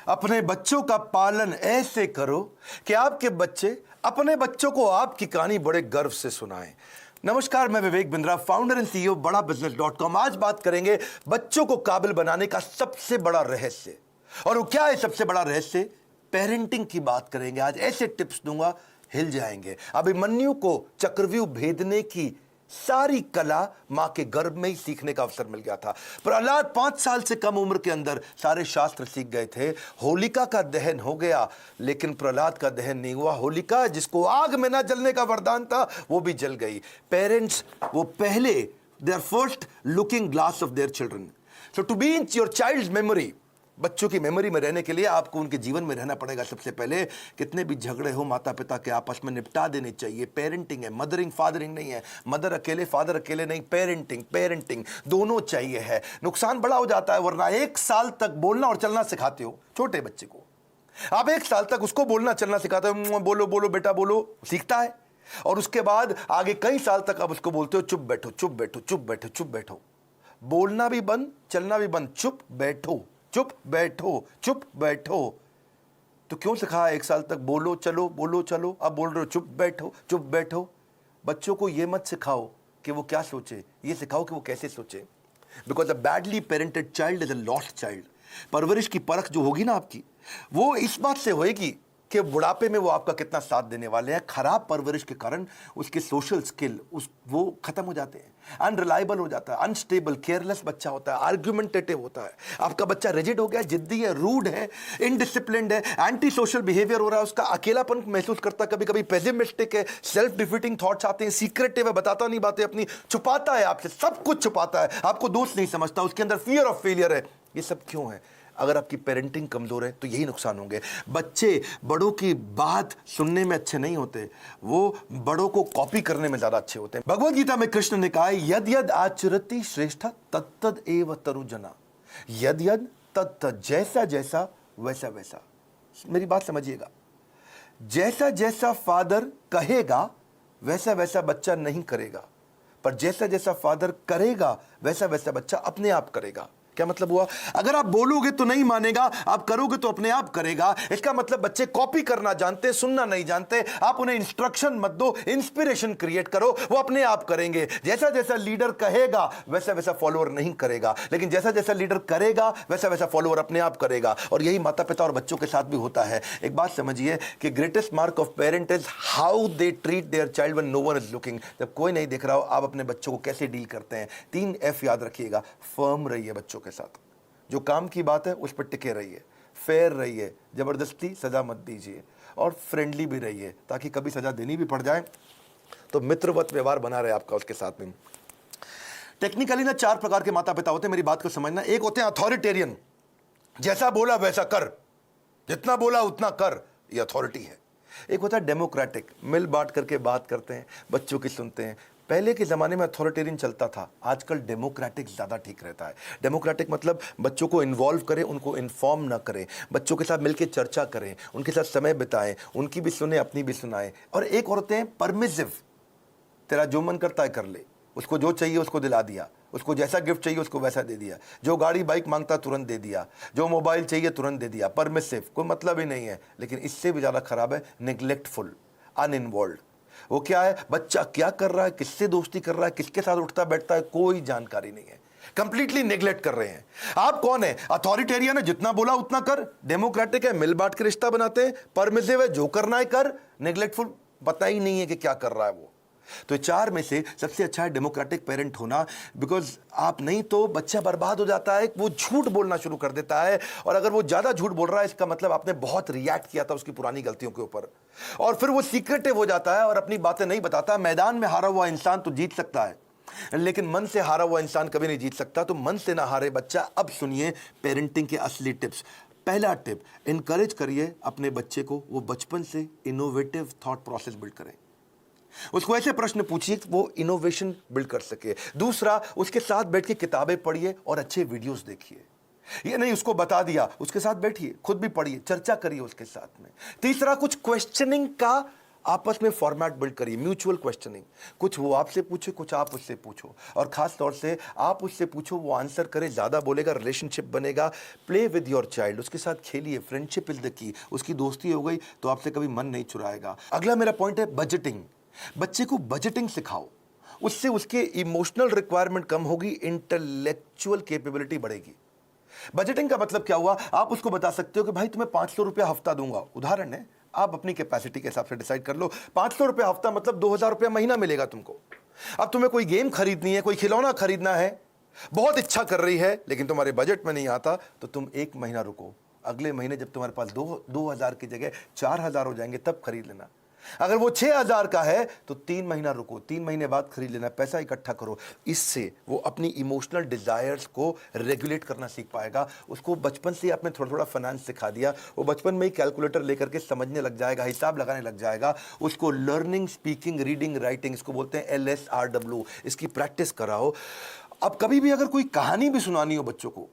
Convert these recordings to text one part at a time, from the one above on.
अपने बच्चों का पालन ऐसे करो कि आपके बच्चे अपने बच्चों को आपकी कहानी बड़े गर्व से सुनाएं। नमस्कार, मैं Vivek Bindra, founder and CEO बड़ा बिजनेस.com। आज बात करेंगे बच्चों को काबिल बनाने का सबसे बड़ा रहस्य। और वो क्या है सबसे बड़ा रहस्य? पेरेंटिंग की बात करेंगे। आज ऐसे टिप्स दूंगा, हिल जाएंगे। अभिमन्यु को चक्रव्यूह भेदने की सारी कला मां के गर्भ में ही सीखने का अवसर मिल गया था। प्रहलाद 5 साल से कम उम्र के अंदर सारे शास्त्र सीख गए थे। होलिका का दहन हो गया, लेकिन प्रहलाद का दहन नहीं हुआ। होलिका, जिसको आग में ना जलने का वरदान था, वो भी जल गई। पेरेंट्स वो पहले, they are first looking glass of their children. So to be in your child's memory, बच्चों की मेमोरी में रहने के लिए आपको उनके जीवन में रहना पड़ेगा। सबसे पहले कितने भी झगड़े हो माता पिता के आपस में निपटा देने चाहिए। पेरेंटिंग है, मदरिंग फादरिंग नहीं है। मदर अकेले फादर अकेले नहीं, पेरेंटिंग दोनों चाहिए है। नुकसान बड़ा हो जाता है, वरना 1 साल तक बोलना और चलना सिखाते हो छोटे बच्चे को। आप 1 साल तक उसको बोलना चलना सिखाते हो, बोलो बोलो बेटा बोलो, सीखता है। और उसके बाद आगे कई साल तक आप उसको बोलते हो चुप बैठो चुप बैठो चुप बैठो चुप बैठो। बोलना भी बंद, चलना भी बंद, चुप बैठो चुप बैठो चुप बैठो। तो क्यों सिखाया 1 साल तक बोलो चलो, अब बोल रहे हो चुप बैठो। बच्चों को यह मत सिखाओ कि वो क्या सोचे, ये सिखाओ कि वो कैसे सोचे। Because a badly parented child is a lost child. परवरिश की परख जो होगी ना आपकी, वो इस बात से होएगी कि बुढ़ापे में वो आपका कितना साथ देने वाले हैं। खराब परवरिश के कारण उसके सोशल स्किल वो खत्म हो जाते हैं, अनरिलायबल हो जाता है, अनस्टेबल, केयरलेस बच्चा होता है, आर्ग्यूमेंटेटिव होता है। आपका बच्चा रिजिड हो गया, जिद्दी है, रूड है, इनडिसिप्लिन्ड है, एंटी सोशल बिहेवियर हो रहा है, उसका अकेलापन महसूस करता है, कभी कभी पेसिमिस्टिक है, सेल्फ डिफीटिंग थॉट्स आते हैं, सीक्रेटिव है, बताता नहीं बातें अपनी, छुपाता है आपसे, सब कुछ छुपाता है, आपको दोस्त नहीं समझता, उसके अंदर फियर ऑफ फेलियर है। ये सब क्यों है? अगर आपकी पेरेंटिंग कमजोर है तो यही नुकसान होंगे। बच्चे बड़ों की बात सुनने में अच्छे नहीं होते, वो बड़ों को कॉपी करने में ज्यादा अच्छे होते हैं। भगवद गीता में कृष्ण ने कहा, यद यद आचरति श्रेष्ठ तत्तद एव तरुजना। यद यद तत्तद, जैसा जैसा वैसा वैसा। मेरी बात समझिएगा, जैसा जैसा फादर कहेगा वैसा वैसा बच्चा नहीं करेगा, पर जैसा जैसा फादर करेगा वैसा वैसा बच्चा अपने आप करेगा। क्या मतलब हुआ? अगर आप बोलोगे तो नहीं मानेगा, आप करोगे तो अपने आप करेगा। इसका मतलब बच्चे कॉपी करना जानते, सुनना नहीं जानते। आप उन्हें इंस्ट्रक्शन मत दो, इंस्पिरेशन क्रिएट करो, वो अपने आप करेंगे। जैसा जैसा लीडर कहेगा वैसा वैसा फॉलोअर नहीं करेगा, लेकिन जैसा जैसा लीडर करेगा वैसा वैसा फॉलोअर अपने आप करेगा। और यही माता पिता और बच्चों के साथ भी होता है। एक बात समझिए कि greatest mark of parent is how they treat their child when no one is looking. जब कोई नहीं देख रहा हो, आप अपने बच्चों को कैसे डील करते हैं। 3 F याद रखिएगा। फर्म रहिए बच्चों के साथ, जो काम की बात है उस पर टिके रहिए, फेयर रहिए, जबरदस्ती सजा मत दीजिए, और फ्रेंडली भी रहिए, ताकि कभी सजा देनी भी पड़ जाए तो मित्रवत व्यवहार बना रहे आपका उसके साथ में। टेक्निकली ना 4 प्रकार के माता पिता होते हैं, मेरी बात को समझना। एक होते हैं अथॉरिटेरियन, जैसा बोला वैसा कर, जितना बोला उतना कर, ये अथॉरिटी है। एक होता है डेमोक्रेटिक, मिल बांट करके बात करते हैं, बच्चों की सुनते हैं। पहले के ज़माने में अथॉरिटेरियन चलता था, आजकल डेमोक्रेटिक ज़्यादा ठीक रहता है। डेमोक्रेटिक मतलब बच्चों को इन्वॉल्व करें, उनको इन्फॉर्म ना करें, बच्चों के साथ मिलकर चर्चा करें, उनके साथ समय बिताएं, उनकी भी सुने, अपनी भी सुनाएं। और एक और होते हैं परमिसिव, तेरा जो मन करता है कर ले, उसको जो चाहिए उसको दिला दिया, उसको जैसा गिफ्ट चाहिए उसको वैसा दे दिया, जो गाड़ी बाइक मांगता तुरंत दे दिया, जो मोबाइल चाहिए तुरंत दे दिया। परमिसिव, कोई मतलब ही नहीं है। लेकिन इससे भी ज़्यादा खराब है निग्लेक्टफुल, अनइन्वॉल्व। वो क्या है? बच्चा क्या कर रहा है, किससे दोस्ती कर रहा है, किसके साथ उठता बैठता है, कोई जानकारी नहीं है। कंप्लीटली नेग्लेक्ट कर रहे हैं। आप कौन है? अथॉरिटेरियन है, जितना बोला उतना कर। डेमोक्रेटिक है, मिल बांट के रिश्ता बनाते हैं। परमिसिव है, जो करना है कर। नेग्लेक्टफुल, पता ही नहीं है कि क्या कर रहा है वो। तो 4 में से सबसे अच्छा है डेमोक्रेटिक पेरेंट होना। बिकॉज आप नहीं तो बच्चा बर्बाद हो जाता है, वो झूठ बोलना शुरू कर देता है। और अगर वो ज्यादा झूठ बोल रहा है, इसका मतलब आपने बहुत रिएक्ट किया था उसकी पुरानी गलतियों के ऊपर, और फिर वो सीक्रेटिव हो जाता है और अपनी बातें नहीं बताता। मैदान में हारा हुआ इंसान तो जीत सकता है, लेकिन मन से हारा हुआ इंसान कभी नहीं जीत सकता। तो मन से ना हारे बच्चा। अब सुनिए पेरेंटिंग के असली टिप्स। पहला टिप, इनकरेज करिए अपने बच्चे को, वो बचपन से इनोवेटिव थॉट प्रोसेस बिल्ड करें। उसको ऐसे प्रश्न पूछिए कि वो इनोवेशन बिल्ड कर सके। दूसरा, उसके साथ बैठ के किताबें पढ़िए और अच्छे वीडियोस देखिए। ये नहीं उसको बता दिया, उसके साथ बैठिए, खुद भी पढ़िए, चर्चा करिए उसके साथ में। तीसरा, कुछ क्वेश्चनिंग का आपस में फॉर्मेट बिल्ड करिए, म्यूचुअल क्वेश्चनिंग, कुछ वो आपसे पूछे, कुछ आप उससे पूछो, और खास तौर से आप उससे पूछो, वो आंसर करे, ज़्यादा बोलेगा, रिलेशनशिप बनेगा। प्ले विद योर चाइल्ड, उसके साथ खेलिए, फ्रेंडशिप इज द की। उसकी दोस्ती हो गई तो आपसे कभी मन नहीं चुराएगा। अगला मेरा पॉइंट है बजटिंग। बच्चे को बजटिंग सिखाओ, उससे उसके इमोशनल रिक्वायरमेंट कम होगी, इंटेलेक्चुअल कैपेबिलिटी बढ़ेगी। बजटिंग का मतलब क्या हुआ, आप उसको बता सकते हो कि भाई तुम्हें 500 रुपया हफ्ता दूंगा, उदाहरण है, आप अपनी कैपेसिटी के हिसाब से डिसाइड कर लो। 500 रुपया हफ्ता मतलब 2000 रुपया महीना मिलेगा तुमको। अब तुम्हें कोई गेम खरीदनी है, कोई खिलौना खरीदना है, बहुत इच्छा कर रही है, लेकिन तुम्हारे बजट में नहीं आता, तो तुम 1 महीना रुको, अगले महीने जब तुम्हारे पास 2000 की जगह 4000 हो जाएंगे तब खरीद लेना। अगर वो 6000 का है तो 3 महीना रुको, 3 महीने बाद खरीद लेना, पैसा इकट्ठा करो। इससे वो अपनी इमोशनल डिजायर्स को रेगुलेट करना सीख पाएगा। उसको बचपन से आपने थोड़ा थोड़ा फाइनेंस सिखा दिया, वो बचपन में ही कैलकुलेटर लेकर के समझने लग जाएगा, हिसाब लगाने लग जाएगा। उसको लर्निंग, स्पीकिंग, रीडिंग, राइटिंग, इसको बोलते हैं LSRW, इसकी प्रैक्टिस कराओ। अब कभी भी अगर कोई कहानी भी सुनानी हो बच्चों को,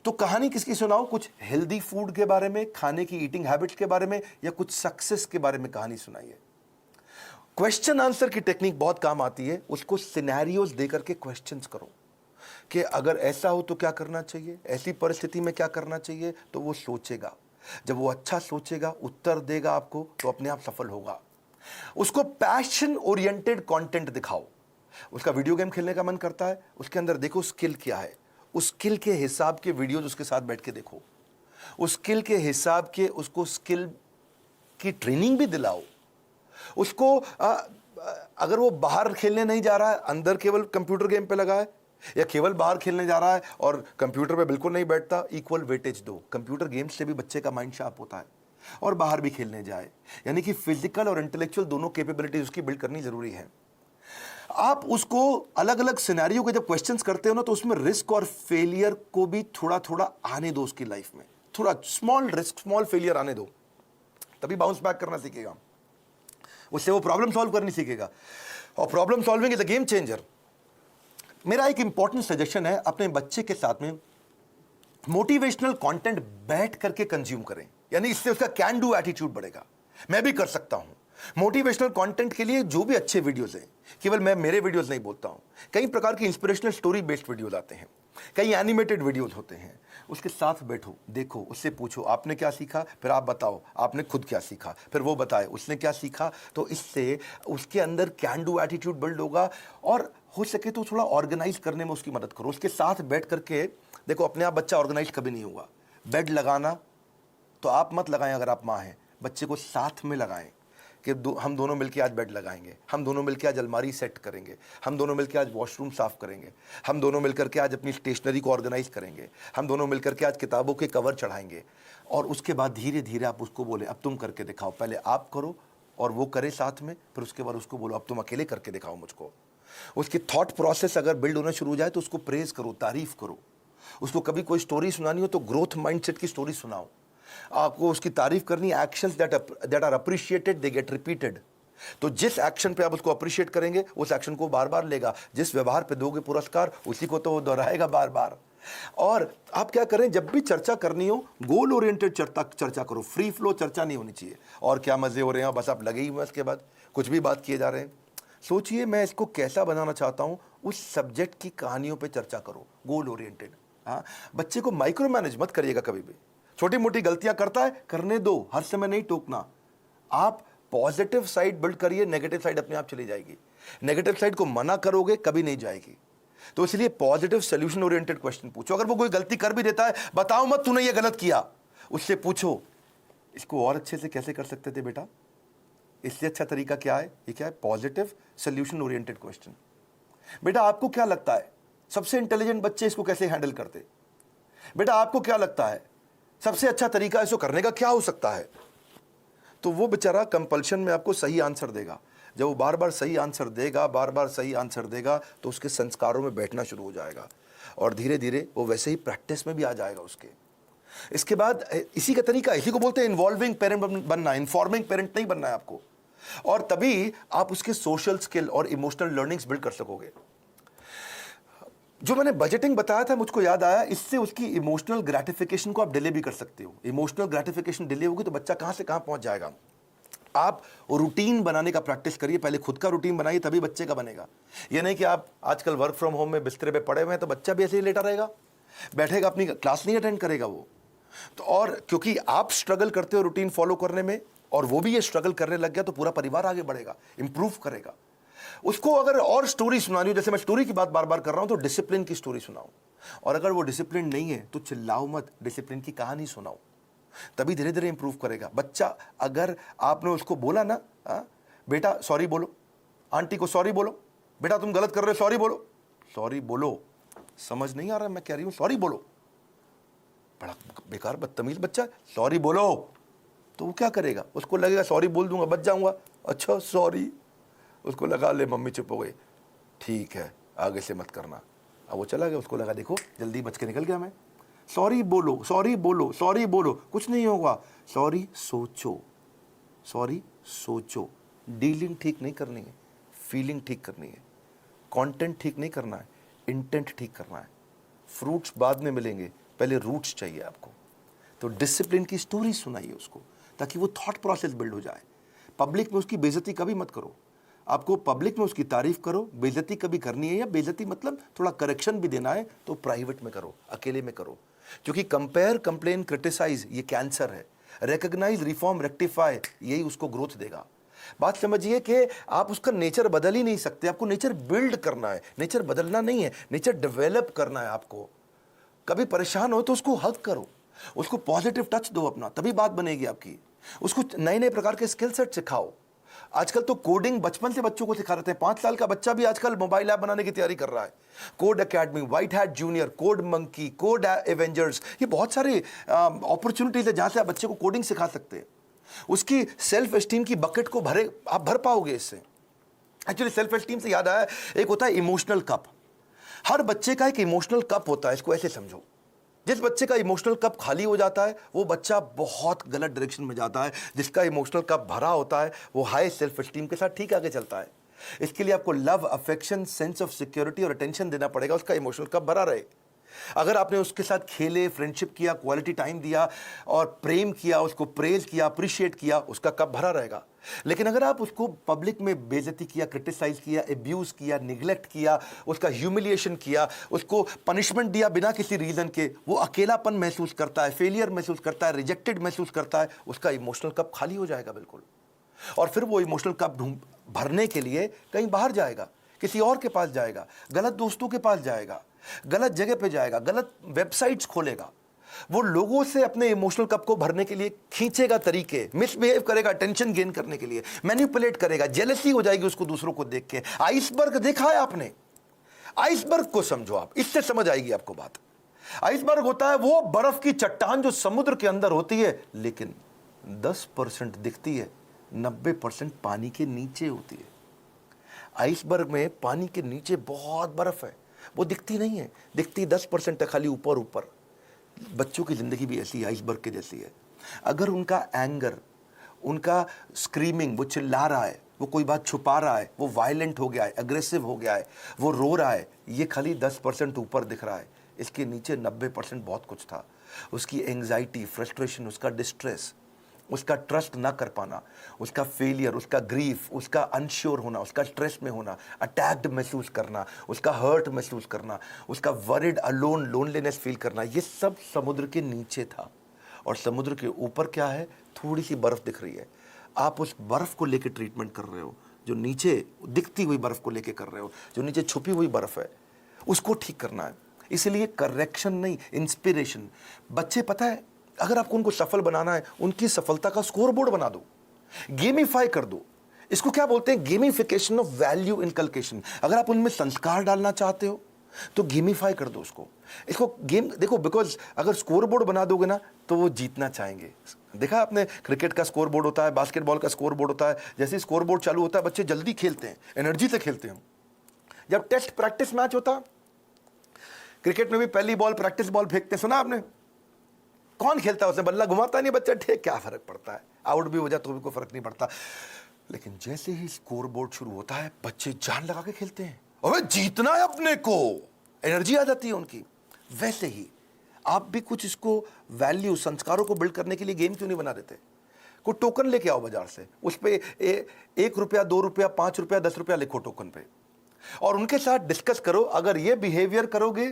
तो कहानी किसकी सुनाओ, कुछ हेल्दी फूड के बारे में, खाने की ईटिंग हैबिट्स के बारे में, या कुछ सक्सेस के बारे में कहानी सुनाइए। क्वेश्चन आंसर की टेक्निक बहुत काम आती है। उसको सिनेरियोज देकर के क्वेश्चंस करो कि अगर ऐसा हो तो क्या करना चाहिए, ऐसी परिस्थिति में क्या करना चाहिए, तो वो सोचेगा। जब वो अच्छा सोचेगा, उत्तर देगा आपको, तो अपने आप सफल होगा। उसको पैशन ओरिएंटेड कंटेंट दिखाओ। उसका वीडियो गेम खेलने का मन करता है, उसके अंदर देखो स्किल क्या है, उस स्किल के हिसाब के वीडियोज उसके साथ बैठ के देखो, उस स्किल के हिसाब के उसको स्किल की ट्रेनिंग भी दिलाओ। उसको अगर वो बाहर खेलने नहीं जा रहा है, अंदर केवल कंप्यूटर गेम पे लगा है, या केवल बाहर खेलने जा रहा है और कंप्यूटर पे बिल्कुल नहीं बैठता, इक्वल वेटेज दो। कंप्यूटर गेम्स से भी बच्चे का माइंड शार्प होता है, और बाहर भी खेलने जाए। यानी कि फिजिकल और इंटेलेक्चुअल दोनों कैपेबिलिटीज उसकी बिल्ड करनी जरूरी है। आप उसको अलग अलग सिनेरियो के जब क्वेश्चंस करते हो ना, तो उसमें रिस्क और फेलियर को भी थोड़ा थोड़ा आने दो उसकी लाइफ में। थोड़ा स्मॉल रिस्क, स्मॉल फेलियर आने दो, तभी बाउंस बैक करना सीखेगा। उससे वो प्रॉब्लम सॉल्व करनी सीखेगा, और problem solving is a game changer. मेरा एक इंपॉर्टेंट सजेशन है, अपने बच्चे के साथ में मोटिवेशनल कंटेंट बैठ करके कंज्यूम करें, यानी इससे उसका कैन डू एटीट्यूड बढ़ेगा। मैं भी कर सकता हूं। मोटिवेशनल कंटेंट के लिए जो भी अच्छे वीडियोस हैं, केवल मैं मेरे वीडियोस नहीं बोलता हूं, कई प्रकार की इंस्पिरेशनल स्टोरी बेस्ड वीडियोस आते हैं, कई एनिमेटेड वीडियोस होते हैं। उसके साथ बैठो, देखो, उससे पूछो आपने क्या सीखा, फिर आप बताओ आपने खुद क्या सीखा, फिर वो बताए उसने क्या सीखा। तो इससे उसके अंदर कैन डू एटीट्यूड बिल्ड होगा, और हो सके तो थोड़ा ऑर्गेनाइज करने में उसकी मदद करो। उसके साथ बैठ करके देखो, अपने आप बच्चा ऑर्गेनाइज कभी नहीं होगा। बेड लगाना तो आप मत लगाएं, अगर आप माँ हैं, बच्चे को साथ में लगाएं कि हम दोनों मिलकर आज बेड लगाएंगे, हम दोनों मिलकर आज अलमारी सेट करेंगे, हम दोनों मिलकर आज वॉशरूम साफ करेंगे, हम दोनों मिलकर के आज अपनी स्टेशनरी को ऑर्गेनाइज करेंगे, हम दोनों मिलकर के आज किताबों के कवर चढ़ाएंगे। और उसके बाद धीरे धीरे आप उसको बोले अब तुम करके दिखाओ, पहले आप करो और वो करे साथ में, फिर उसके बाद उसको बोलो अब तुम अकेले करके दिखाओ मुझको। उसकी थॉट प्रोसेस अगर बिल्ड होना शुरू हो जाए तो उसको प्रेज करो, तारीफ करो। उसको कभी कोई स्टोरी सुनानी हो तो ग्रोथ माइंडसेट की स्टोरी सुनाओ। आपको उसकी तारीफ करनी, actions that are appreciated they get repeated. तो जिस एक्शन पे आप उसको अप्रिशिएट करेंगे, उस एक्शन को बार बार लेगा। जिस व्यवहार पे दोगे पुरस्कार, उसी को तो वो दोहराएगा बार बार। और आप क्या करें, जब भी चर्चा करनी हो, गोल ओरिएंटेड चर्चा करो, फ्री फ्लो चर्चा नहीं होनी चाहिए। और क्या मजे हो रहे हैं, बस आप लगे ही हुए, इसके बाद कुछ भी बात किए जा रहे हैं। सोचिए मैं इसको कैसा बनाना चाहता हूं, उस सब्जेक्ट की कहानियों पे चर्चा करो, गोल ओरिएंटेड। हाँ, बच्चे को माइक्रो मैनेज मत करिएगा कभी भी। छोटी मोटी गलतियां करता है, करने दो, हर समय नहीं टोकना। आप पॉजिटिव साइड बिल्ड करिए, नेगेटिव साइड अपने आप चली जाएगी। नेगेटिव साइड को मना करोगे कभी नहीं जाएगी। तो इसलिए पॉजिटिव सोल्यूशन ओरिएंटेड क्वेश्चन पूछो। अगर वो कोई गलती कर भी देता है, बताओ मत तूने ये गलत किया, उससे पूछो इसको और अच्छे से कैसे कर सकते थे बेटा, इससे अच्छा तरीका क्या है। ये क्या है, पॉजिटिव सोल्यूशन ओरिएंटेड क्वेश्चन। बेटा आपको क्या लगता है सबसे इंटेलिजेंट बच्चे इसको कैसे हैंडल करते, बेटा आपको क्या लगता है सबसे अच्छा तरीका इसको करने का क्या हो सकता है। तो वो बेचारा कंपल्शन में आपको सही आंसर देगा। जब वो बार बार सही आंसर देगा, बार बार सही आंसर देगा, तो उसके संस्कारों में बैठना शुरू हो जाएगा, और धीरे धीरे वो वैसे ही प्रैक्टिस में भी आ जाएगा उसके। इसके बाद इसी का तरीका, इसी को बोलते हैं इन्वॉल्विंग पेरेंट बनना, इन्फॉर्मिंग पेरेंट नहीं बनना है आपको। और तभी आप उसके सोशल स्किल और इमोशनल लर्निंग्स बिल्ड कर सकोगे। जो मैंने बजटिंग बताया था, मुझको याद आया, इससे उसकी इमोशनल ग्रेटिफिकेशन को आप डिले भी कर सकते हो। इमोशनल ग्रेटिफिकेशन डिले होगी तो बच्चा कहां से कहां पहुंच जाएगा। आप रूटीन बनाने का प्रैक्टिस करिए, पहले खुद का रूटीन बनाइए, तभी बच्चे का बनेगा। ये नहीं कि आप आजकल वर्क फ्रॉम होम में बिस्तर पे पड़े हुए हैं तो बच्चा भी ऐसे ही लेटा रहेगा, बैठेगा, अपनी क्लास नहीं अटेंड करेगा वो। तो और क्योंकि आप स्ट्रगल करते हो रूटीन फॉलो करने में और वो भी ये स्ट्रगल करने लग गया, तो पूरा परिवार आगे बढ़ेगा, इंप्रूव करेगा। उसको अगर और स्टोरी सुनानी हो, जैसे मैं स्टोरी की बात बार बार कर रहा हूं, तो डिसिप्लिन की स्टोरी सुनाओ। और अगर वो डिसिप्लिन नहीं है तो चिल्लाओ मत, डिसिप्लिन की कहानी सुनाओ, तभी धीरे धीरे इंप्रूव करेगा बच्चा। अगर आपने उसको बोला ना, बेटा सॉरी बोलो, आंटी को सॉरी बोलो, बेटा तुम गलत कर रहे हो, सॉरी बोलो, सॉरी बोलो, समझ नहीं आ रहा मैं कह रही हूं सॉरी बोलो, बड़ा बेकार बदतमीज बच्चा, सॉरी बोलो, तो वो क्या करेगा, उसको लगेगा सॉरी बोल दूंगा बच जाऊंगा, अच्छा सॉरी, उसको लगा ले मम्मी चुप हो गई, ठीक है आगे से मत करना। अब वो चला गया, उसको लगा देखो जल्दी बच के निकल गया मैं, सॉरी बोलो, सॉरी बोलो, सॉरी बोलो, कुछ नहीं होगा, सॉरी सोचो, सॉरी सोचो। डीलिंग ठीक नहीं करनी है, फीलिंग ठीक करनी है, कंटेंट ठीक नहीं करना है, इंटेंट ठीक करना है। फ्रूट्स बाद में मिलेंगे, पहले रूट्स चाहिए आपको। तो डिसिप्लिन की स्टोरी सुनाइए उसको, ताकि वो थॉट प्रोसेस बिल्ड हो जाए। पब्लिक में उसकी बेइज्जती कभी मत करो, आपको पब्लिक में उसकी तारीफ करो। बेइज्जती कभी करनी है, या बेइज्जती मतलब थोड़ा करेक्शन भी देना है, तो प्राइवेट में करो, अकेले में करो। क्योंकि कंपेयर, कंप्लेन, क्रिटिसाइज ये कैंसर है। रिकॉग्नाइज, रिफॉर्म, रेक्टिफाई, यही उसको ग्रोथ देगा। बात समझिए कि आप उसका नेचर बदल ही नहीं सकते, आपको नेचर बिल्ड करना है, नेचर बदलना नहीं है, नेचर डेवलप करना है आपको। कभी परेशान हो तो उसको हक करो, उसको पॉजिटिव टच दो अपना, तभी बात बनेगी आपकी। उसको नए नए प्रकार के स्किल सेट सिखाओ। आजकल तो कोडिंग बचपन से बच्चों को सिखा रहे हैं, 5 साल का बच्चा भी आजकल मोबाइल ऐप बनाने की तैयारी कर रहा है। Code academy, white hat junior, code monkey, code Avengers, ये बहुत सारे अपॉर्चुनिटीज है जहां से आप बच्चे को कोडिंग सिखा सकते हैं। उसकी सेल्फ एस्टीम की बकेट को आप भर पाओगे इससे। एक्चुअली सेल्फ एस्टीम से याद आया, एक होता है इमोशनल कप। हर बच्चे का एक इमोशनल कप होता है, इसको ऐसे समझो। जिस बच्चे का इमोशनल कप खाली हो जाता है वो बच्चा बहुत गलत डायरेक्शन में जाता है। जिसका इमोशनल कप भरा होता है वो हाई सेल्फ एस्टीम के साथ ठीक आगे चलता है। इसके लिए आपको love, affection, sense of security और अटेंशन देना पड़ेगा, उसका इमोशनल कप भरा रहे। अगर आपने उसके साथ खेले, फ्रेंडशिप किया, क्वालिटी टाइम दिया और प्रेम किया, उसको प्रेज किया, अप्रिशिएट किया, उसका कप भरा रहेगा। लेकिन अगर आप उसको पब्लिक में बेइज्जती किया, क्रिटिसाइज किया, एब्यूज किया, निगलेक्ट किया, उसका ह्यूमिलिएशन किया, उसको पनिशमेंट दिया बिना किसी रीजन के, वो अकेलापन महसूस करता है, फेलियर महसूस करता है, रिजेक्टेड महसूस करता है, उसका इमोशनल कप खाली हो जाएगा बिल्कुल। और फिर वो इमोशनल कप भरने के लिए कहीं बाहर जाएगा, किसी और के पास जाएगा, गलत दोस्तों के पास जाएगा, गलत जगह पे जाएगा, गलत वेबसाइट्स खोलेगा। वो लोगों से अपने इमोशनल कप को भरने के लिए खींचेगा तरीके, मिसबिहेव करेगा अटेंशन गेन करने के लिए, मैनिपुलेट करेगा, जेलसी हो जाएगी उसको दूसरों को देख के। आइसबर्ग देखा है आपने? आइसबर्ग को समझो आप, इससे समझ आएगी आपको बात। आइसबर्ग होता है वो बर्फ की चट्टान जो समुद्र के अंदर होती है, लेकिन 10% दिखती है, 90% पानी के नीचे होती है। आइसबर्ग में पानी के नीचे बहुत बर्फ है, वो दिखती नहीं है, दिखती 10% है खाली ऊपर ऊपर। बच्चों की जिंदगी भी ऐसी आइसबर्ग के जैसी है। अगर उनका एंगर, उनका स्क्रीमिंग, वो चिल्ला रहा है, वो कोई बात छुपा रहा है, वो वायलेंट हो गया है, अग्रेसिव हो गया है, वो रो रहा है, ये खाली 10% ऊपर दिख रहा है, इसके नीचे 90% बहुत कुछ था। उसकी एंग्जाइटी, फ्रस्ट्रेशन, उसका डिस्ट्रेस, उसका ट्रस्ट ना कर पाना, उसका फेलियर, उसका ग्रीफ, उसका अनश्योर होना, उसका स्ट्रेस में होना, अटैक्ड महसूस करना, उसका हर्ट महसूस करना, उसका वरिड, अलोन, लोनलीनेस फील करना, ये सब समुद्र के नीचे था। और समुद्र के ऊपर क्या है? थोड़ी सी बर्फ दिख रही है। आप उस बर्फ को लेकर ट्रीटमेंट कर रहे हो, जो नीचे दिखती हुई बर्फ को लेकर कर रहे हो, जो नीचे छुपी हुई बर्फ है, उसको ठीक करना है। इसलिए करेक्शन नहीं, इंस्पिरेशन। बच्चे पता है, अगर आपको उनको सफल बनाना है, उनकी सफलता का स्कोर बोर्ड बना दो, गेमिफाई कर दो। इसको क्या बोलते हैं? Gamification of value inculcation. अगर आप उनमें संस्कार डालना चाहते हो तो गेमिफाई कर दो उसको। इसको गेम देखो, बिकॉज अगर स्कोर बोर्ड बना दोगे ना तो वो जीतना चाहेंगे। देखा आपने, क्रिकेट का स्कोर बोर्ड होता है, बास्केटबॉल का स्कोर बोर्ड होता है। जैसे स्कोर बोर्ड चालू होता है बच्चे जल्दी खेलते हैं, एनर्जी से खेलते हैं। जब टेस्ट प्रैक्टिस मैच होता, क्रिकेट में भी पहली बॉल प्रैक्टिस बॉल फेंकते, सुना आपने? कौन खेलता है उसने? बल्ला घुमाता नहीं बच्चा, ठीक, क्या फर्क पड़ता है, आउट भी हो जाए तो भी कोई फर्क नहीं पड़ता। लेकिन जैसे ही स्कोर बोर्ड शुरू होता है बच्चे जान लगा के खेलते हैं, अबे जीतना है अपने को, एनर्जी आ जाती है उनकी। वैसे ही आप भी कुछ इसको वैल्यू, संस्कारों को बिल्ड करने के लिए गेम क्यों नहीं बना देते? कोई टोकन लेके आओ बाजार से, उस पर 1 रुपया, 2 रुपया, 5 रुपया, 10 रुपया लिखो टोकन पे, और उनके साथ डिस्कस करो। अगर ये बिहेवियर करोगे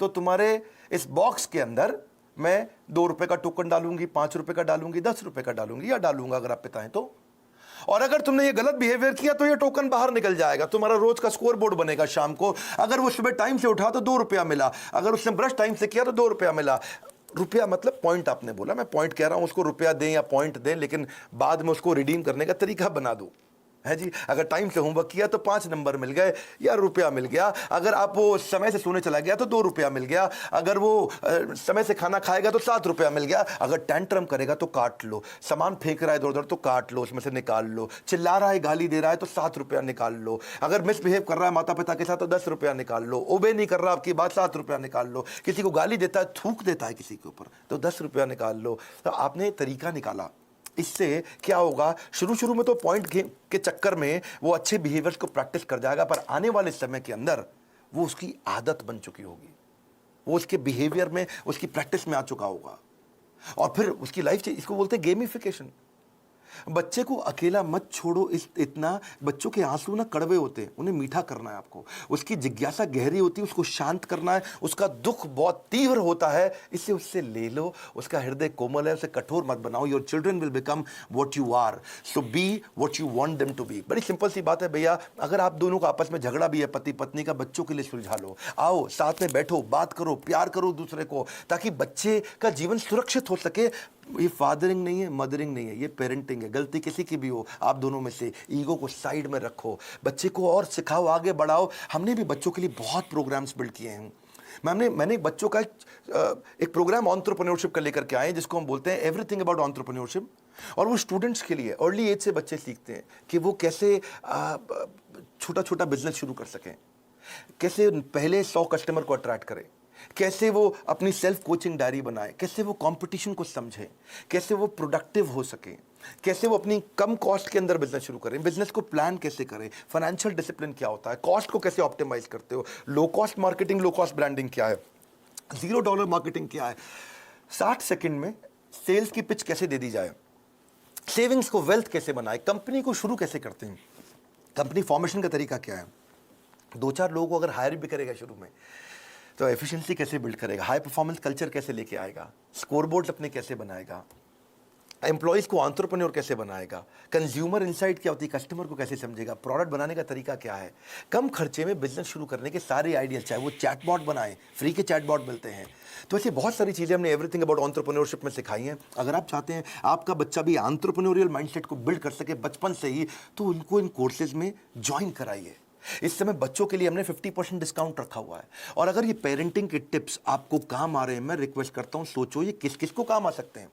तो तुम्हारे इस बॉक्स के अंदर मैं 2 रुपए का टोकन डालूंगी, 5 रुपए का डालूंगी, 10 रुपए का डालूंगी, या डालूंगा अगर आप पिता हैं तो। और अगर तुमने ये गलत बिहेवियर किया तो ये टोकन बाहर निकल जाएगा, तुम्हारा रोज का स्कोर बोर्ड बनेगा शाम को। अगर वो सुबह टाइम से उठा तो 2 रुपया मिला, अगर उसने ब्रश टाइम से किया तो 2 रुपया मिला। रुपया मतलब पॉइंट, आपने बोला, मैं पॉइंट कह रहा हूं, उसको रुपया दें या पॉइंट दें, लेकिन बाद में उसको रिडीम करने का तरीका बना दो, है जी। अगर टाइम से होमवर्क किया तो 5 नंबर मिल गए या रुपया मिल गया। अगर आप वो समय से सोने चला गया तो 2 रुपया मिल गया। अगर वो समय से खाना खाएगा तो 7 रुपया मिल गया। अगर टेंट्रम करेगा तो काट लो, सामान फेंक रहा है इधर उधर तो काट लो, उसमें से निकाल लो, चिल्ला रहा है, गाली दे रहा है तो 7 रुपया निकाल लो। अगर मिसबिहेव कर रहा है माता पिता के साथ तो 10 रुपया निकाल लो। ओबे नहीं कर रहा आपकी बात, 7 रुपया निकाल लो। किसी को गाली देता है, थूक देता है किसी के ऊपर, तो 10 रुपया निकाल लो। तो आपने तरीका निकाला। इससे क्या होगा, शुरू शुरू में तो पॉइंट के चक्कर में वो अच्छे बिहेवियर्स को प्रैक्टिस कर जाएगा, पर आने वाले समय के अंदर वो उसकी आदत बन चुकी होगी, वो उसके बिहेवियर में, उसकी प्रैक्टिस में आ चुका होगा, और फिर उसकी लाइफ से, इसको बोलते हैं गेमिफिकेशन। बच्चे को अकेला मत छोड़ो, इतना बच्चों के आंसू ना कड़वे होते हैं, उन्हें मीठा करना है आपको। उसकी जिज्ञासा गहरी होती है, उसको शांत करना है। उसका दुख बहुत तीव्र होता है, इससे उससे ले लो। उसका हृदय कोमल है, उसे कठोर मत बनाओ। Your children will become what you are, so be what you want them to be. बड़ी सिंपल सी बात है भैया। अगर आप दोनों का आपस में झगड़ा भी है, पति पत्नी का, बच्चों के लिए सुलझा लो। आओ साथ में बैठो, बात करो, प्यार करो दूसरे को, ताकि बच्चे का जीवन सुरक्षित हो सके। ये फादरिंग नहीं है, मदरिंग नहीं है, ये पेरेंटिंग है। गलती किसी की भी हो, आप दोनों में से ईगो को साइड में रखो, बच्चे को और सिखाओ, आगे बढ़ाओ। हमने भी बच्चों के लिए बहुत प्रोग्राम्स बिल्ड किए हैं। मैंने बच्चों का एक प्रोग्राम एंटरप्रेन्योरशिप का लेकर के आए, जिसको हम बोलते हैं एवरीथिंग अबाउट एंटरप्रेन्योरशिप। और वो स्टूडेंट्स के लिए, अर्ली एज से बच्चे सीखते हैं कि वो कैसे छोटा छोटा बिजनेस शुरू कर सकें, कैसे पहले 100 कस्टमर को अट्रैक्ट करें, कैसे वो अपनी सेल्फ कोचिंग डायरी बनाए, कैसे वो कंपटीशन को समझें, कैसे वो प्रोडक्टिव हो सके, कैसे वो अपनी कम कॉस्ट के अंदर बिजनेस शुरू करें, बिजनेस को प्लान कैसे करें, फाइनेंशियल डिसिप्लिन क्या होता है, कॉस्ट को कैसे ऑप्टिमाइज करते हो, low cost marketing, low cost branding क्या है, $0 मार्केटिंग क्या है, 60 सेकंड में सेल्स की पिच कैसे दे दी जाए, सेविंग्स को वेल्थ कैसे बनाए, कंपनी को शुरू कैसे करते हैं, कंपनी फॉर्मेशन का तरीका क्या है, 2-4 लोगों को अगर हायर भी करेगा शुरू में तो एफिशिएंसी कैसे बिल्ड करेगा, हाई परफॉर्मेंस कल्चर कैसे लेके आएगा, स्कोरबोर्ड अपने कैसे बनाएगा, एम्प्लॉइज को एंटरप्रेन्योर कैसे बनाएगा, कंज्यूमर इनसाइट क्या होती है, कस्टमर को कैसे समझेगा, प्रोडक्ट बनाने का तरीका क्या है। कम खर्चे में बिजनेस शुरू करने के सारे आइडियाज, चाहे वो चैटबॉट बनाए, फ्री के चैटबॉट मिलते हैं। तो ऐसी बहुत सारी चीज़ें हमने एवरीथिंग अबाउट एंटरप्रेन्योरशिप में सिखाई हैं। अगर आप चाहते हैं आपका बच्चा भी एंटरप्रेन्योरियल माइंडसेट को बिल्ड कर सके बचपन से ही, तो उनको इन कोर्सेज में ज्वाइन कराइए। इस समय बच्चों के लिए हमने 50% डिस्काउंट रखा हुआ है। और अगर ये पेरेंटिंग के टिप्स आपको काम आ रहे हैं, मैं रिक्वेस्ट करता हूं, सोचो ये किस किस को काम आ सकते हैं।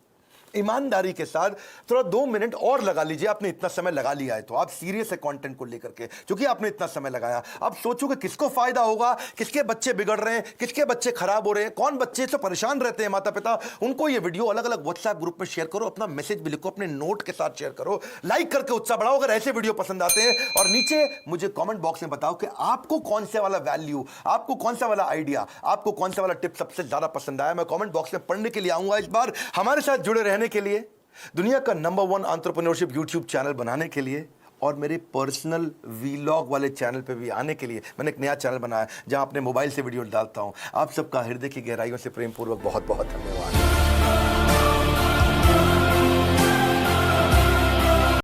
ईमानदारी के साथ थोड़ा 2 मिनट और लगा लीजिए। आपने इतना समय लगा लिया है तो आप सीरियस है कंटेंट को लेकर के, क्योंकि आपने इतना समय लगाया। अब सोचो कि किसको फायदा होगा, किसके बच्चे बिगड़ रहे हैं, किसके बच्चे खराब हो रहे हैं, कौन बच्चे से परेशान रहते हैं माता पिता, उनको ये वीडियो अलग अलग व्हाट्सएप ग्रुप में शेयर करो, अपना मैसेज भी लिखो, अपने नोट के साथ शेयर करो, लाइक करके उत्साह बढ़ाओ अगर ऐसे वीडियो पसंद आते हैं। और नीचे मुझे कॉमेंट बॉक्स में बताओ कि आपको कौन से वाला वैल्यू, आपको कौन सा वाला आइडिया, आपको कौन सा वाला टिप सबसे ज्यादा पसंद आया। मैं कॉमेंट बॉक्स में पढ़ने के लिए आऊंगा। इस बार हमारे साथ जुड़े रहने के लिए, दुनिया का नंबर 1 एंटरप्रेन्योरशिप यूट्यूब चैनल बनाने के लिए और मेरे पर्सनल वीलॉग वाले चैनल पे भी आने के लिए मैंने एक नया चैनल बनाया जहां अपने मोबाइल से वीडियो डालता हूं। आप सबका हृदय की गहराइयों से प्रेम पूर्वक बहुत बहुत धन्यवाद।